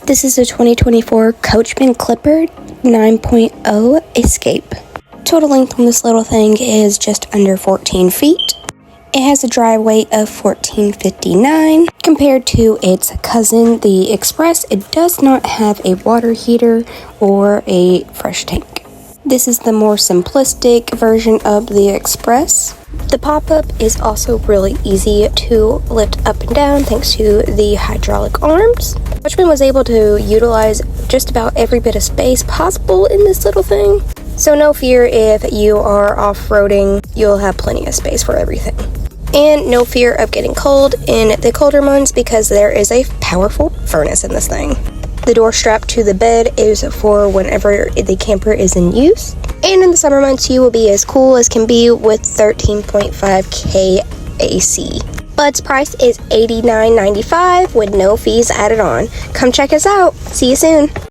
This is a 2024 Coachmen Clipper 9.0 Escape. Total length on this little thing is just under 14 feet. It has a dry weight of 1459. Compared to its cousin, the Express, it does not have a water heater or a fresh tank. This is the more simplistic version of the Express. The pop-up is also really easy to lift up and down thanks to the hydraulic arms. Coachmen was able to utilize just about every bit of space possible in this little thing. So no fear if you are off-roading, you'll have plenty of space for everything. And no fear of getting cold in the colder months because there is a powerful furnace in this thing. The door strap to the bed is for whenever the camper is in use. And in the summer months, you will be as cool as can be with 13.5K AC. Bud's price is $89.95 with no fees added on. Come check us out. See you soon.